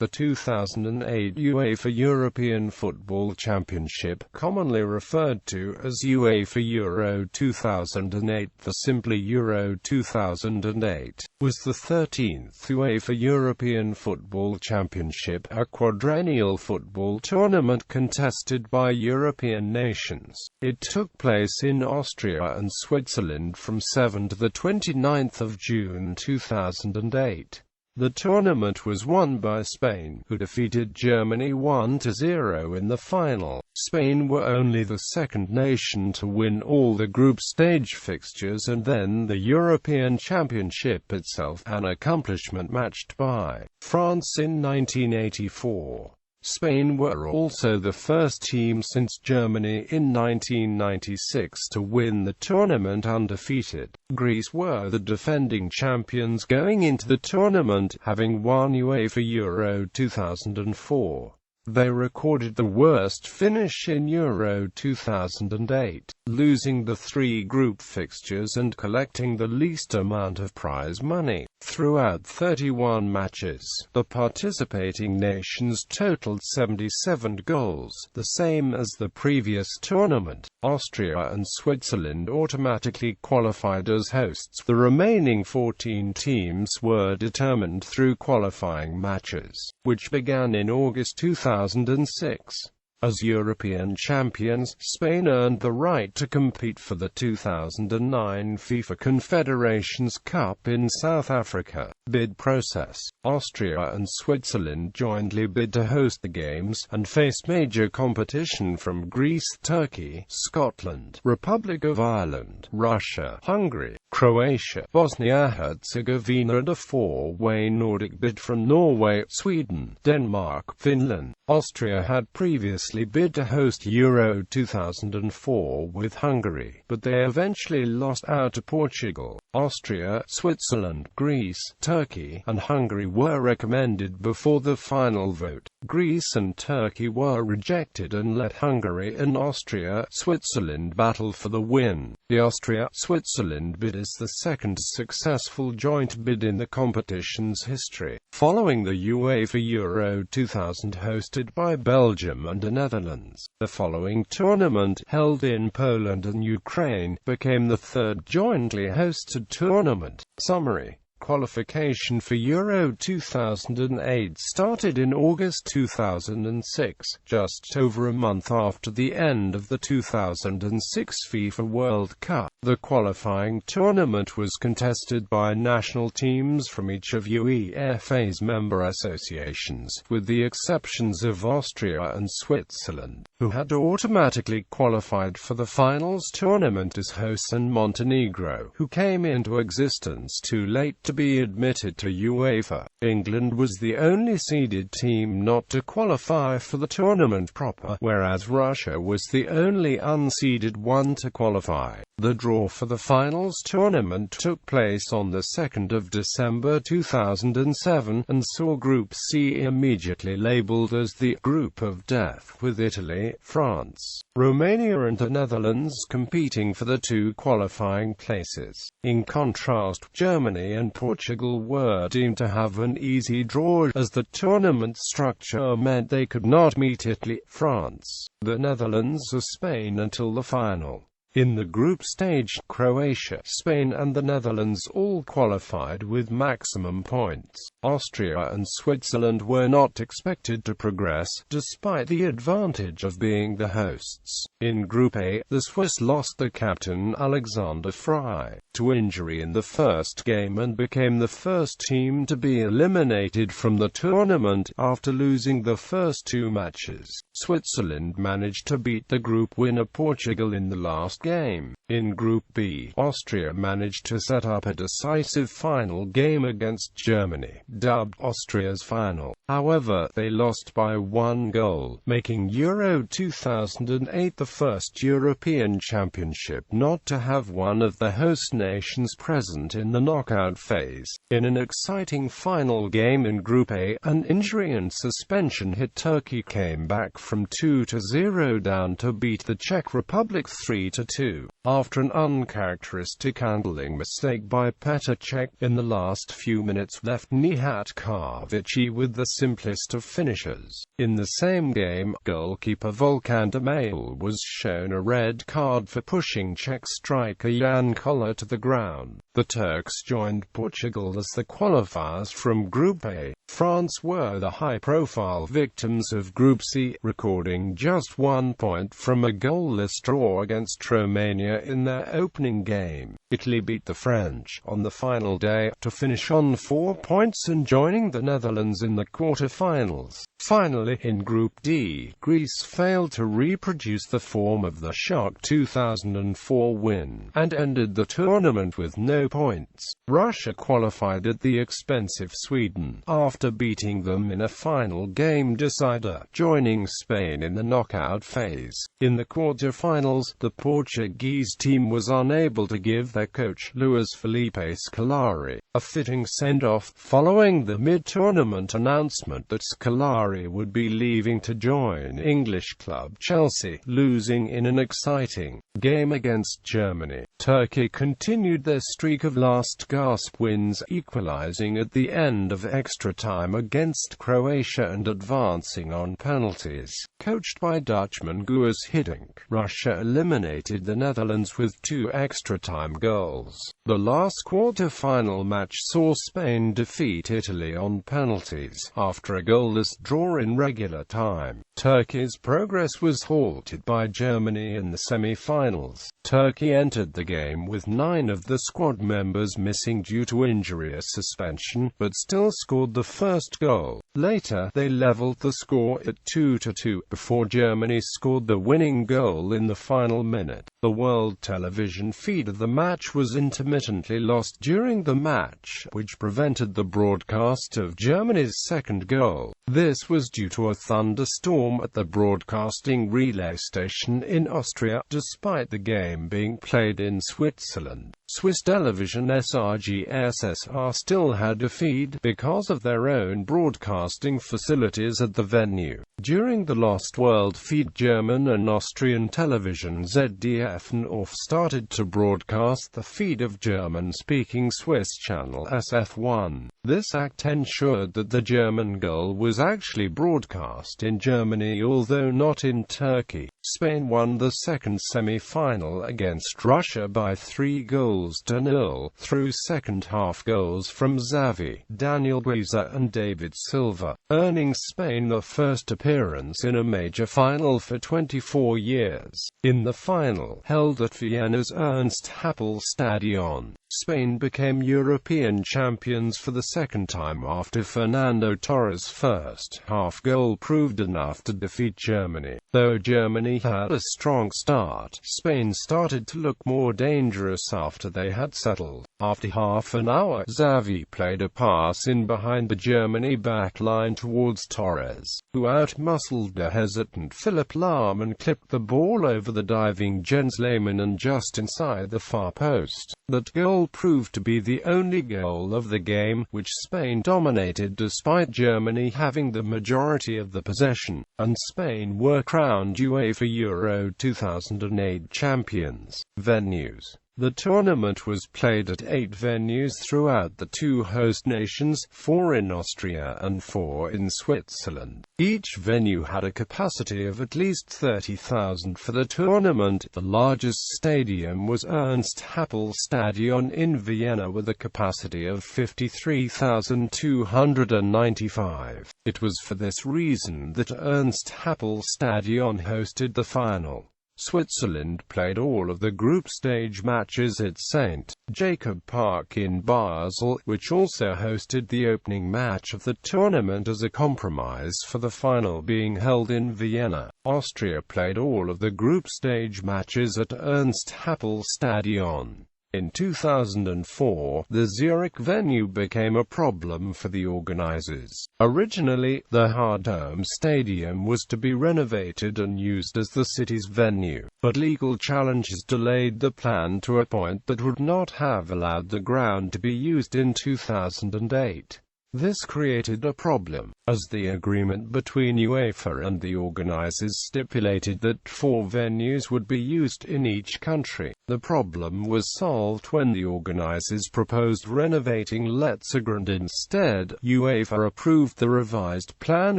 The 2008 UEFA European Football Championship, commonly referred to as UEFA Euro 2008, the simply Euro 2008, was the 13th UEFA European Football Championship, a quadrennial football tournament contested by European nations. It took place in Austria and Switzerland from 7 to 29 June 2008. The tournament was won by Spain, who defeated Germany 1-0 in the final. Spain were only the second nation to win all the group stage fixtures and then the European Championship itself, an accomplishment matched by France in 1984. Spain were also the first team since Germany in 1996 to win the tournament undefeated. Greece were the defending champions going into the tournament, having won UEFA Euro 2004. They recorded the worst finish in Euro 2008, losing the 3 group fixtures and collecting the least amount of prize money. Throughout 31 matches, the participating nations totaled 77 goals, the same as the previous tournament. Austria and Switzerland automatically qualified as hosts. The remaining 14 teams were determined through qualifying matches, which began in August 2006. As European champions, Spain earned the right to compete for the 2009 FIFA Confederations Cup in South Africa. Bid process. Austria and Switzerland jointly bid to host the games, and faced major competition from Greece, Turkey, Scotland, Republic of Ireland, Russia, Hungary, Croatia, Bosnia-Herzegovina, and a 4-way Nordic bid from Norway, Sweden, Denmark, Finland. Austria had previously bid to host Euro 2004 with Hungary, but they eventually lost out to Portugal. Austria, Switzerland, Greece, Turkey, and Hungary were recommended before the final vote. Greece and Turkey were rejected and let Hungary and Austria, Switzerland battle for the win. The Austria-Switzerland bid is the second successful joint bid in the competition's history, following the UEFA Euro 2000 hosted by Belgium and the Netherlands. The following tournament, held in Poland and Ukraine, became the third jointly hosted tournament. Summary. Qualification for Euro 2008 started in August 2006, just over a month after the end of the 2006 FIFA World Cup. The qualifying tournament was contested by national teams from each of UEFA's member associations, with the exceptions of Austria and Switzerland, who had automatically qualified for the finals tournament as hosts, and Montenegro, who came into existence too late to be admitted to UEFA. England was the only seeded team not to qualify for the tournament proper, whereas Russia was the only unseeded one to qualify. The draw for the finals tournament took place on the 2nd of December 2007, and saw Group C immediately labelled as the Group of Death, with Italy, France, Romania and the Netherlands competing for the 2 qualifying places. In contrast, Germany and Portugal were deemed to have an easy draw, as the tournament structure meant they could not meet Italy, France, the Netherlands or Spain until the final. In the group stage, Croatia, Spain and the Netherlands all qualified with maximum points. Austria and Switzerland were not expected to progress, despite the advantage of being the hosts. In Group A, the Swiss lost their captain Alexander Frey to injury in the first game and became the first team to be eliminated from the tournament, after losing the first 2 matches. Switzerland managed to beat the group winner Portugal in the last game. In Group B, Austria managed to set up a decisive final game against Germany, dubbed Austria's final. However, they lost by 1 goal, making Euro 2008 the first European Championship not to have one of the host nations present in the knockout phase. In an exciting final game in Group A, an injury and suspension hit Turkey came back from 2-0 down to beat the Czech Republic 3-2. 2, after an uncharacteristic handling mistake by Petr Cech in the last few minutes left Nihat Karvici with the simplest of finishes. In the same game, goalkeeper Volkan Demirel was shown a red card for pushing Czech striker Jan Koller to the ground. The Turks joined Portugal as the qualifiers from Group A. France were the high-profile victims of Group C, recording just 1 point from a goalless draw against Romania in their opening game. Italy beat the French on the final day, to finish on 4 points and joining the Netherlands in the quarter-finals. Finally, in Group D, Greece failed to reproduce the form of the shock 2004 win, and ended the tournament with no points. Russia qualified at the expense of Sweden, after beating them in a final game decider, joining Spain in the knockout phase. In the quarter-finals, the Portuguese team was unable to give their coach, Luis Felipe Scolari, a fitting send-off, following the mid-tournament announcement that Scolari would be leaving to join English club Chelsea, losing in an exciting game against Germany. Turkey continued their streak of last-gasp wins, equalizing at the end of extra time against Croatia and advancing on penalties. Coached by Dutchman Guus Hiddink, Russia eliminated the Netherlands with 2 extra-time goals. The last quarter-final match saw Spain defeat Italy on penalties, after a goalless draw in regular time. Turkey's progress was halted by Germany in the semi-finals. Turkey entered the game with 9 of the squad members missing due to injury or suspension, but still scored the first goal. Later, they leveled the score at 2-2, before Germany scored the winning goal in the final minute. The world television feed of the match was intermittently lost during the match, which prevented the broadcast of Germany's second goal. This was due to a thunderstorm at the broadcasting relay station in Austria, despite the game being played in Switzerland. Swiss television SRGSSR still had a feed, because of their own broadcasting facilities at the venue. During the lost world feed, German and Austrian television ZDF North started to broadcast the feed of German-speaking Swiss channel SF1. This act ensured that the German goal was actually broadcast in Germany although not in Turkey. Spain won the second semi-final against Russia by 3-0 through second-half goals from Xavi, Daniel Guiza and David Silva, earning Spain the first appearance in a major final for 24 years. In the final, held at Vienna's Ernst-Happel Stadion, Spain became European champions for the second time after Fernando Torres' first half goal proved enough to defeat Germany. Though Germany had a strong start, Spain started to look more dangerous after they had settled. After half an hour, Xavi played a pass in behind the Germany back line towards Torres, who out-muscled a hesitant Philipp Lahm and clipped the ball over the diving Jens Lehmann and just inside the far post. That goal proved to be the only goal of the game, which Spain dominated despite Germany having the majority of the possession, and Spain were crowned UEFA Euro 2008 champions. Venues. The tournament was played at 8 venues throughout the 2 host nations, 4 in Austria and 4 in Switzerland. Each venue had a capacity of at least 30,000 for the tournament. The largest stadium was Ernst-Happel Stadion in Vienna with a capacity of 53,295. It was for this reason that Ernst-Happel Stadion hosted the final. Switzerland played all of the group stage matches at St. Jacob Park in Basel, which also hosted the opening match of the tournament as a compromise for the final being held in Vienna. Austria played all of the group stage matches at Ernst-Happel Stadion. In 2004, the Zurich venue became a problem for the organizers. Originally, the Hardome Stadium was to be renovated and used as the city's venue, but legal challenges delayed the plan to a point that would not have allowed the ground to be used in 2008. This created a problem, as the agreement between UEFA and the organizers stipulated that 4 venues would be used in each country. The problem was solved when the organizers proposed renovating Letzigrund instead. UEFA approved the revised plan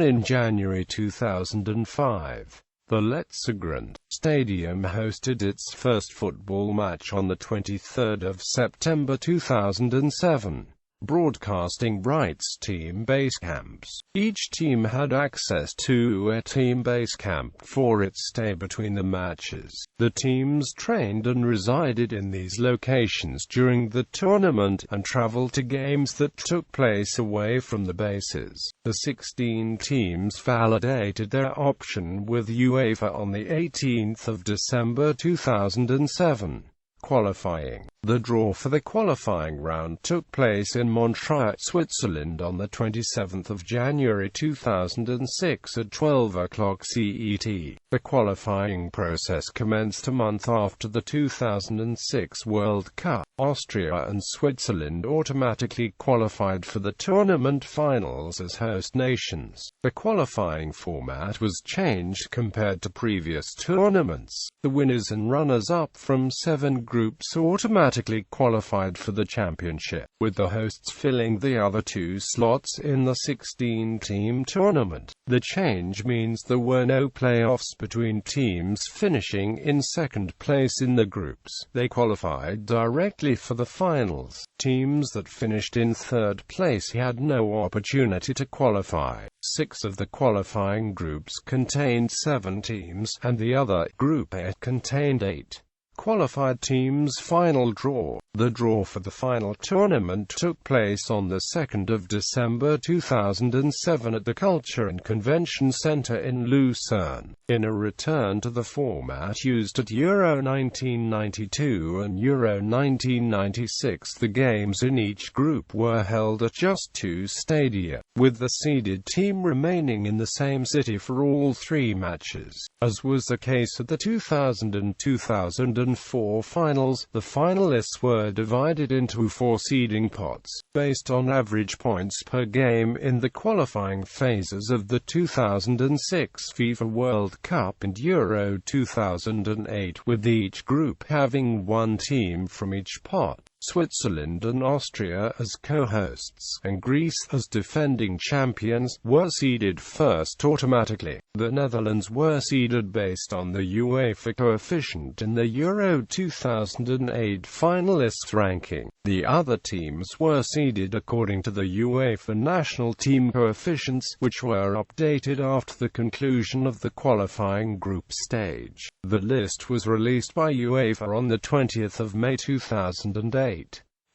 in January 2005. The Letzigrund Stadium hosted its first football match on the 23rd of September 2007. Broadcasting rights: team base camps. Each team had access to a team base camp for its stay between the matches. The teams trained and resided in these locations during the tournament, and traveled to games that took place away from the bases. The 16 teams validated their option with UEFA on the 18th of December 2007. Qualifying. The draw for the qualifying round took place in Montreux, Switzerland on the 27th of January 2006 at 12 o'clock CET. The qualifying process commenced a month after the 2006 World Cup. Austria and Switzerland automatically qualified for the tournament finals as host nations. The qualifying format was changed compared to previous tournaments. The winners and runners-up from 7 groups automatically qualified for the championship, with the hosts filling the other 2 slots in the 16-team tournament. The change means there were no playoffs between teams finishing in second place in the groups. They qualified directly for the finals. Teams that finished in third place had no opportunity to qualify. 6 of the qualifying groups contained 7 teams, and the other, Group A, contained 8. Qualified teams. Final draw. The draw for the final tournament took place on the 2nd of December 2007 at the Culture and Convention Centre in Lucerne. In a return to the format used at Euro 1992 and Euro 1996, the games in each group were held at just 2 stadia, with the seeded team remaining in the same city for all 3 matches. As was the case at the 2000 and 2004 finals, the finalists were divided into 4 seeding pots, based on average points per game in the qualifying phases of the 2006 FIFA World Cup and Euro 2008, with each group having 1 team from each pot. Switzerland and Austria as co-hosts, and Greece as defending champions, were seeded first automatically. The Netherlands were seeded based on the UEFA coefficient in the Euro 2008 finalists ranking. The other teams were seeded according to the UEFA national team coefficients, which were updated after the conclusion of the qualifying group stage. The list was released by UEFA on the 20th of May 2008.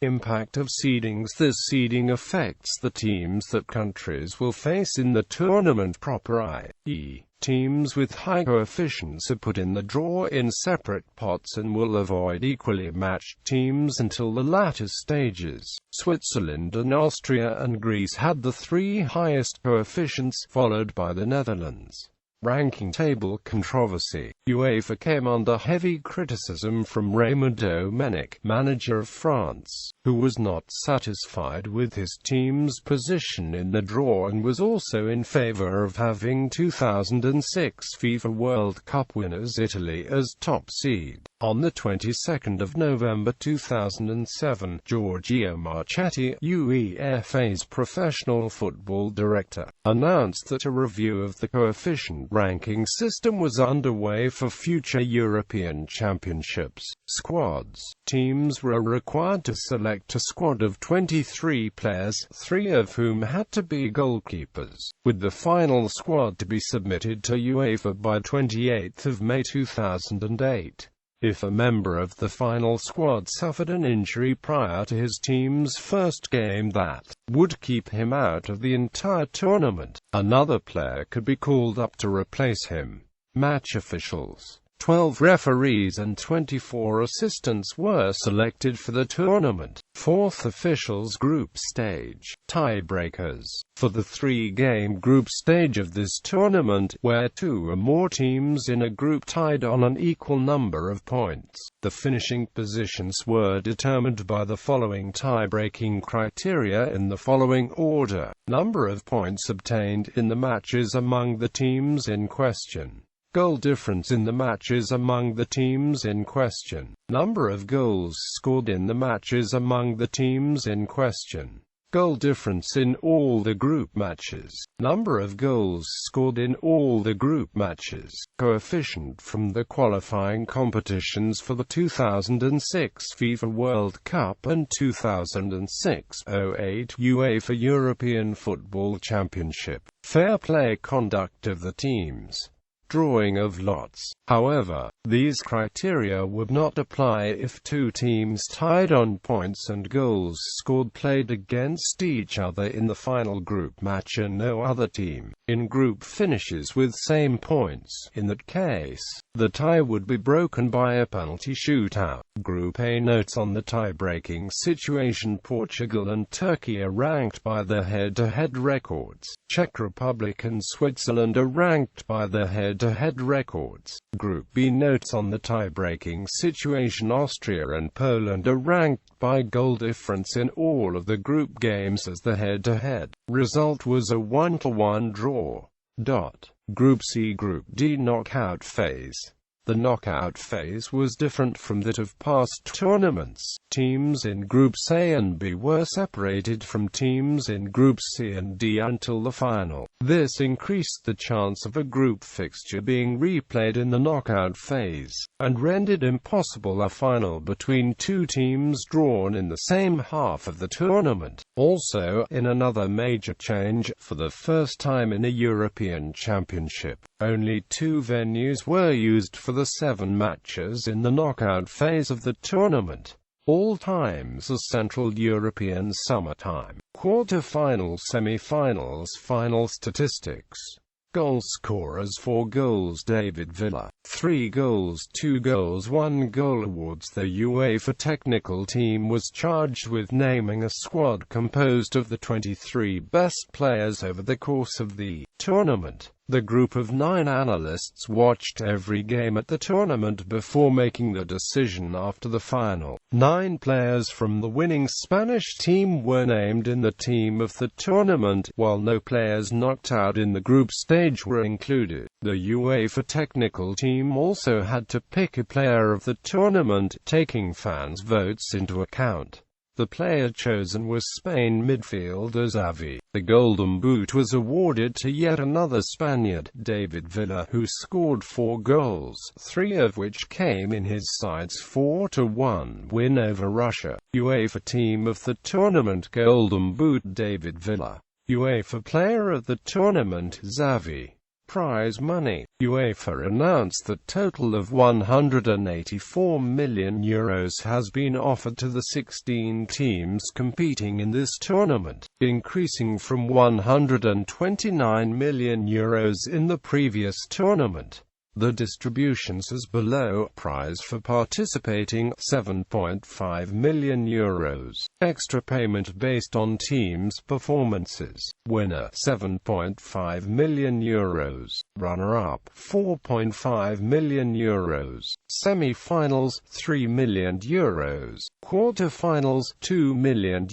Impact of seedings. This seeding affects the teams that countries will face in the tournament proper, i.e., teams with high coefficients are put in the draw in separate pots and will avoid equally matched teams until the latter stages. Switzerland and Austria and Greece had the 3 highest coefficients, followed by the Netherlands. Ranking table controversy. UEFA came under heavy criticism from Raymond Domenech, manager of France, who was not satisfied with his team's position in the draw and was also in favor of having 2006 FIFA World Cup winners Italy as top seed. On the 22nd of November 2007, Giorgio Marchetti, UEFA's professional football director, announced that a review of the coefficient ranking system was underway for future European Championships. Squads. Teams were required to select a squad of 23 players, 3 of whom had to be goalkeepers, with the final squad to be submitted to UEFA by 28th of May 2008. If a member of the final squad suffered an injury prior to his team's first game, that would keep him out of the entire tournament. Another player could be called up to replace him. Match officials. 12 referees and 24 assistants were selected for the tournament. Fourth, officials group stage. Tiebreakers. For the three-game group stage of this tournament, where two or more teams in a group tied on an equal number of points, the finishing positions were determined by the following tie-breaking criteria in the following order: number of points obtained in the matches among the teams in question, goal difference in the matches among the teams in question, number of goals scored in the matches among the teams in question, goal difference in all the group matches, number of goals scored in all the group matches, coefficient from the qualifying competitions for the 2006 FIFA World Cup and 2006-08 UEFA European Football Championship, fair play conduct of the teams, drawing of lots. However, these criteria would not apply if two teams tied on points and goals scored played against each other in the final group match and no other team in group finishes with same points. In that case, the tie would be broken by a penalty shootout. Group A notes on the tie-breaking situation: Portugal and Turkey are ranked by their head-to-head records. Czech Republic and Switzerland are ranked by their head-to-head records. Group B notes on the tie-breaking situation: Austria and Poland are ranked by goal difference in all of the group games as the head-to-head result was a 1-1 draw. Group C. Group D knockout phase. The knockout phase was different from that of past tournaments. Teams in Groups A and B were separated from teams in Groups C and D until the final. This increased the chance of a group fixture being replayed in the knockout phase, and rendered impossible a final between two teams drawn in the same half of the tournament. Also, in another major change, for the first time in a European Championship, only two venues were used for the 7 matches in the knockout phase of the tournament. All times are Central European Summertime. Quarter-finals, semi-finals, final statistics. Goal scorers: 4 goals David Villa, 3 goals, 2 goals, 1 goal. Awards: the UEFA technical team was charged with naming a squad composed of the 23 best players over the course of the tournament. The group of 9 analysts watched every game at the tournament before making the decision after the final. 9 players from the winning Spanish team were named in the team of the tournament, while no players knocked out in the group stage were included. The UEFA technical team also had to pick a player of the tournament, taking fans' votes into account. The player chosen was Spain midfielder Xavi. The Golden Boot was awarded to yet another Spaniard, David Villa, who scored 4 goals, 3 of which came in his side's 4-1 win over Russia. UEFA Team of the Tournament: Golden Boot David Villa. UEFA Player of the Tournament Xavi. Prize money. UEFA announced that total of €184 million has been offered to the 16 teams competing in this tournament, increasing from €129 million in the previous tournament. The distributions as below. Prize for participating, €7.5 million. Extra payment based on teams' performances. Winner, €7.5 million. Runner-up, €4.5 million. Semi-finals, €3 million. Quarter-finals, €2 million.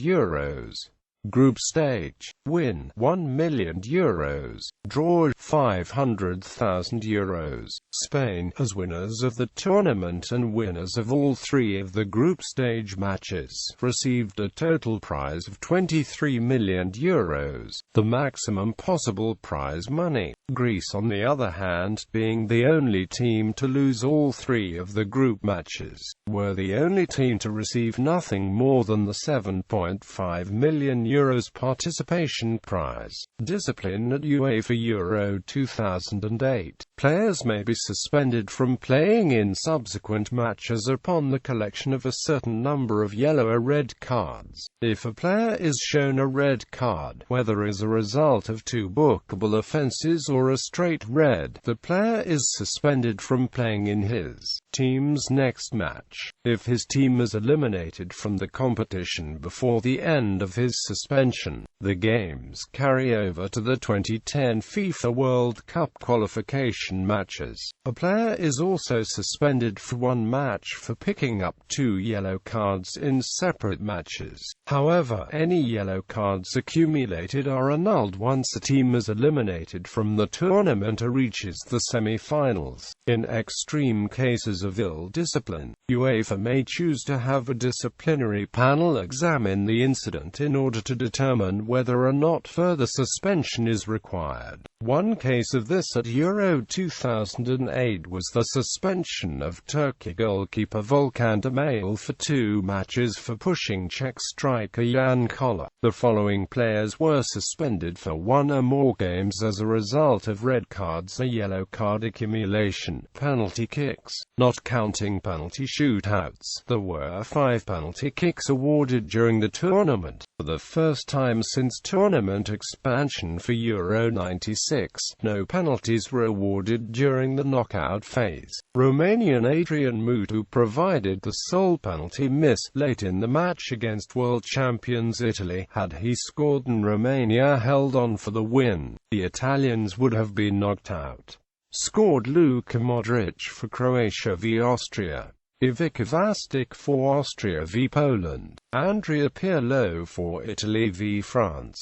Group stage. Win, €1 million. Draw, €500,000. Spain, as winners of the tournament and winners of all 3 of the group stage matches, received a total prize of €23 million, the maximum possible prize money. Greece, on the other hand, being the only team to lose all 3 of the group matches, were the only team to receive nothing more than the €7.5 million participation prize. Discipline at UEFA Euro 2008. Players may be suspended from playing in subsequent matches upon the collection of a certain number of yellow or red cards. If a player is shown a red card, whether as a result of 2 bookable offences or or a straight red, the player is suspended from playing in his team's next match. If his team is eliminated from the competition before the end of his suspension, the games carry over to the 2010 FIFA World Cup qualification matches. A player is also suspended for one match for picking up 2 yellow cards in separate matches. However, any yellow cards accumulated are annulled once a team is eliminated from the tournament or reaches the semi-finals. In extreme cases of ill discipline, UEFA may choose to have a disciplinary panel examine the incident in order to determine whether or not further suspension is required. One case of this at Euro 2008 was the suspension of Turkey goalkeeper Volkan Demirel for 2 matches for pushing Czech striker Jan Koller. The following players were suspended for 1 or more games as a result of red cards or yellow card accumulation. Penalty kicks. Not counting penalty shootouts, there were 5 penalty kicks awarded during the tournament. For the first time since tournament expansion for Euro 96, no penalties were awarded during the knockout phase. Romanian Adrian Mutu provided the sole penalty miss late in the match against world champions Italy. Had he scored and Romania held on for the win, the Italians would have been knocked out. Scored Luka Modric for Croatia v Austria. Ivica Vastic for Austria v Poland. Andrea Pirlo for Italy v France.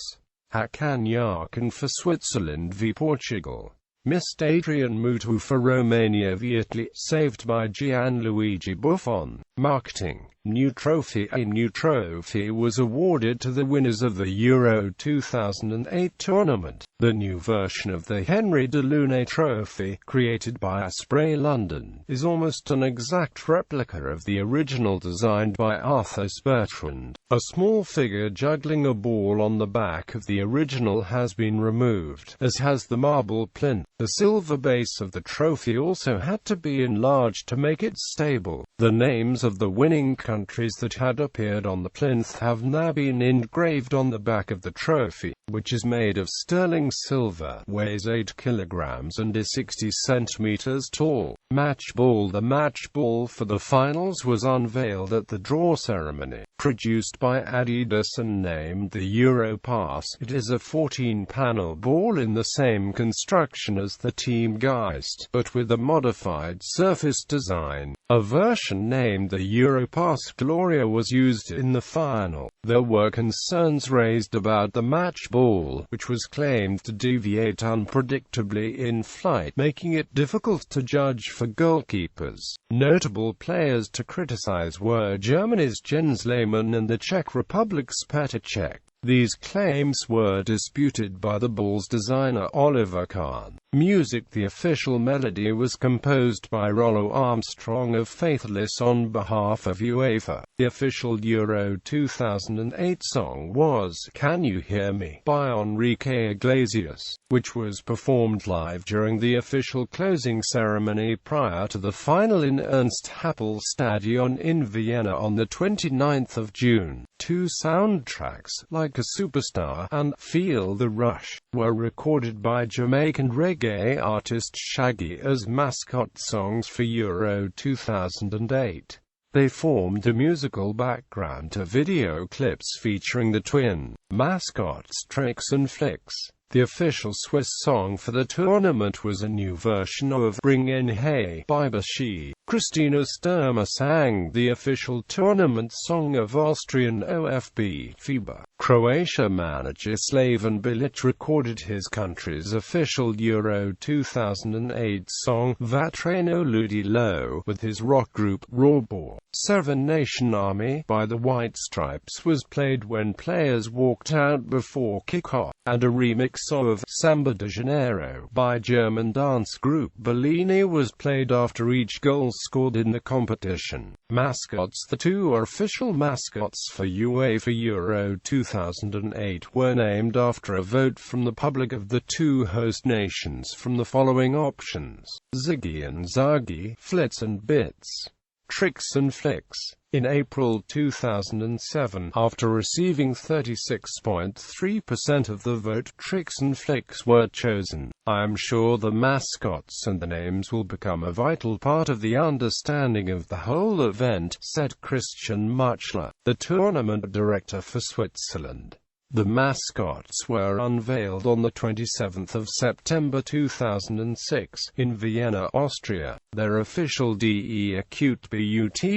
Hakan Yarkin for Switzerland v Portugal. Missed Adrian Mutu for Romania v Italy, saved by Gianluigi Buffon. Marketing. New trophy. A new trophy was awarded to the winners of the Euro 2008 tournament. The new version of the Henry de Lune Trophy, created by Asprey London, is almost an exact replica of the original designed by Arthur Bertrand. A small figure juggling a ball on the back of the original has been removed, as has the marble plinth. The silver base of the trophy also had to be enlarged to make it stable. The names of the winning countries that had appeared on the plinth have now been engraved on the back of the trophy, which is made of sterling silver, weighs 8 kilograms and is 60 centimeters tall. Match ball. The match ball for the finals was unveiled at the draw ceremony. Produced by Adidas and named the Euro Pass, it is a 14-panel ball in the same construction as the Team Geist, but with a modified surface design. A version named the Euro Pass Gloria was used in the final. There were concerns raised about the match ball, which was claimed to deviate unpredictably in flight, making it difficult to judge for goalkeepers. Notable players to criticize were Germany's Jens Lehmann and the Czech Republic's Petr Cech. These claims were disputed by the ball's designer Oliver Kahn. Music. The official melody was composed by Rollo Armstrong of Faithless on behalf of UEFA. The official Euro 2008 song was "Can You Hear Me" by Enrique Iglesias, which was performed live during the official closing ceremony prior to the final in Ernst-Happel Stadion in Vienna on the 29th of June. 2 soundtracks, Like a Superstar and Feel the Rush, were recorded by Jamaican reggae artist Shaggy as mascot songs for Euro 2008. They formed a musical background to video clips featuring the twin mascots Tricks and Flicks. The official Swiss song for the tournament was a new version of Bring In Hey by Bashi. Christina Sturmer sang the official tournament song of Austrian OFB FIBA. Croatia manager Slaven Bilic recorded his country's official Euro 2008 song Vatreno Ludilo with his rock group Rawbor. Seven Nation Army by the White Stripes was played when players walked out before kickoff, and a remix of Samba de Janeiro by German dance group Bellini was played after each goal scored in the competition. Mascots. The 2 official mascots for UEFA Euro 2008 were named after a vote from the public of the 2 host nations from the following options: Ziggy and Zaggy, Flitz and Bits. Tricks and Flicks. In April 2007, after receiving 36.3% of the vote, Tricks and Flicks were chosen. I am sure the mascots and the names will become a vital part of the understanding of the whole event, said Christian Muchler, the tournament director for Switzerland. The mascots were unveiled on the 27th of September 2006, in Vienna, Austria. Their official debut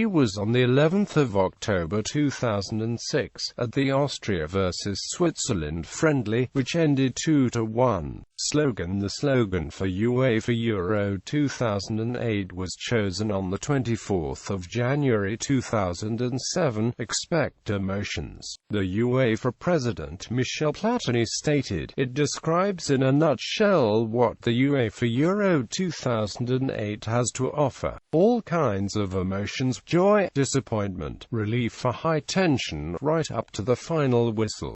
was on the 11th of October 2006, at the Austria vs Switzerland friendly, which ended 2-1. Slogan. The slogan for UEFA Euro 2008 was chosen on the 24th of January 2007, Expect Emotions. The UEFA president, Michel Platini, stated, "It describes in a nutshell what the UEFA Euro 2008 has to offer. All kinds of emotions, joy, disappointment, relief for high tension, right up to the final whistle."